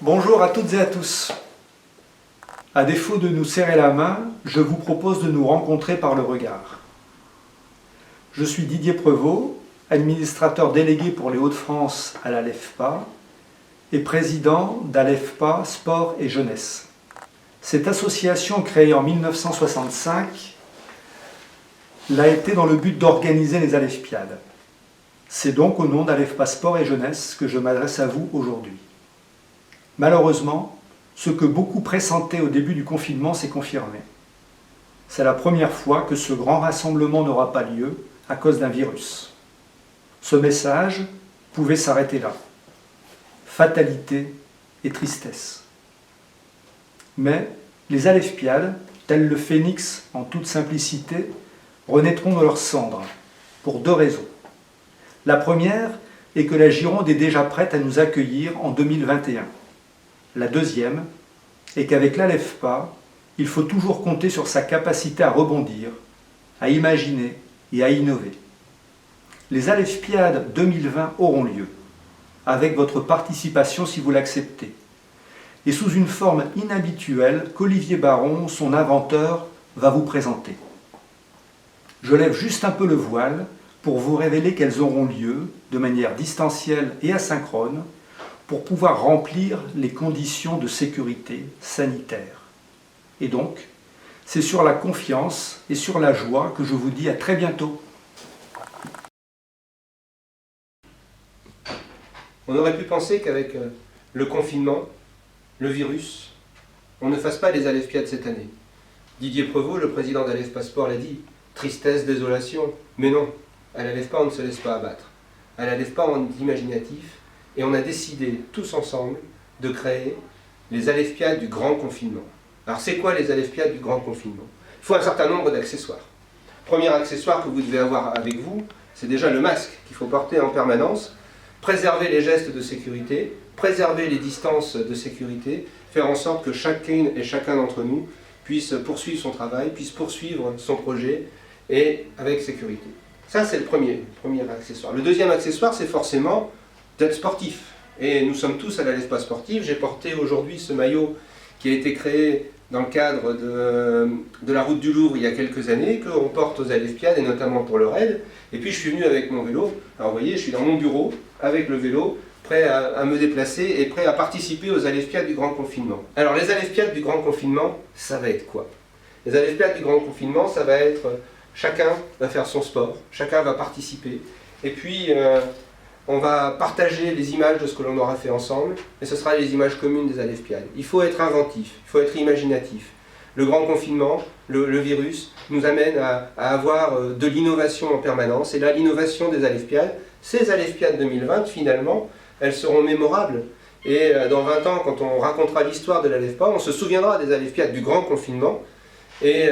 Bonjour à toutes et à tous. À défaut de nous serrer la main, je vous propose de nous rencontrer par le regard. Je suis Didier Prevost, administrateur délégué pour les Hauts-de-France à l'ALEFPA et président d'ALEFPA Sport et Jeunesse. Cette association créée en 1965 l'a été dans le but d'organiser les Alefpiades. C'est donc au nom d'ALEFPA Sport et Jeunesse que je m'adresse à vous aujourd'hui. Malheureusement, ce que beaucoup pressentaient au début du confinement s'est confirmé. C'est la première fois que ce grand rassemblement n'aura pas lieu à cause d'un virus. Ce message pouvait s'arrêter là. Fatalité et tristesse. Mais les Alefpiades, tels le phénix en toute simplicité, renaîtront de leurs cendres, pour deux raisons. La première est que la Gironde est déjà prête à nous accueillir en 2021. La deuxième est qu'avec l'ALEFPA, il faut toujours compter sur sa capacité à rebondir, à imaginer et à innover. Les Alefpiades 2020 auront lieu, avec votre participation si vous l'acceptez, et sous une forme inhabituelle qu'Olivier Baron, son inventeur, va vous présenter. Je lève juste un peu le voile pour vous révéler qu'elles auront lieu de manière distancielle et asynchrone pour pouvoir remplir les conditions de sécurité sanitaire. Et donc, c'est sur la confiance et sur la joie que je vous dis à très bientôt. On aurait pu penser qu'avec le confinement, le virus, on ne fasse pas les Alefpiades cette année. Didier Prevost, le président d'ALEFPA Sport, l'a dit, tristesse, désolation, mais non, à l'ALEFPA on ne se laisse pas abattre. À l'ALEFPA on est imaginatif et on a décidé tous ensemble de créer les Alefpiades du grand confinement. Alors c'est quoi les Alefpiades du grand confinement? Il faut un certain nombre d'accessoires. Premier accessoire que vous devez avoir avec vous, c'est déjà le masque qu'il faut porter en permanence. Préserver les gestes de sécurité, préserver les distances de sécurité, faire en sorte que chacune et chacun d'entre nous puisse poursuivre son travail, puisse poursuivre son projet et avec sécurité. Ça, c'est le premier accessoire. Le deuxième accessoire, c'est forcément d'être sportif. Et nous sommes tous à l'ALEFPA sportive. J'ai porté aujourd'hui ce maillot qui a été créé dans le cadre de la route du Louvre il y a quelques années, qu'on porte aux Alefpiades et notamment pour le raid. Et puis je suis venu avec mon vélo. Alors vous voyez, je suis dans mon bureau avec le vélo, prêt à me déplacer et prêt à participer aux Alefpiades du grand confinement. Alors les Alefpiades du grand confinement, ça va être quoi? Les Alefpiades du grand confinement, ça va être chacun va faire son sport, chacun va participer. Et puis on va partager les images de ce que l'on aura fait ensemble, et ce sera les images communes des Alefpiades. Il faut être inventif, il faut être imaginatif. Le grand confinement, le virus, nous amène à avoir de l'innovation en permanence. Et là, l'innovation des Alefpiades, ces Alefpiades 2020, finalement, elles seront mémorables. Et dans 20 ans, quand on racontera l'histoire de l'ALEFPA, on se souviendra des Alefpiades du grand confinement, et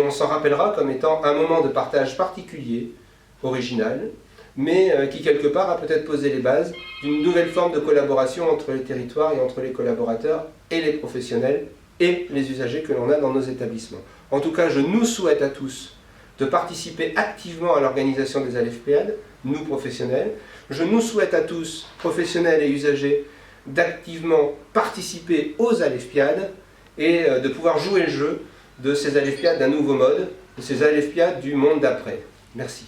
on s'en rappellera comme étant un moment de partage particulier, original, mais qui quelque part a peut-être posé les bases d'une nouvelle forme de collaboration entre les territoires et entre les collaborateurs et les professionnels et les usagers que l'on a dans nos établissements. En tout cas, je nous souhaite à tous de participer activement à l'organisation des Alefpiades, nous professionnels. Je nous souhaite à tous, professionnels et usagers, d'activement participer aux Alefpiades et de pouvoir jouer le jeu de ces Alefpiades d'un nouveau mode, de ces Alefpiades du monde d'après. Merci.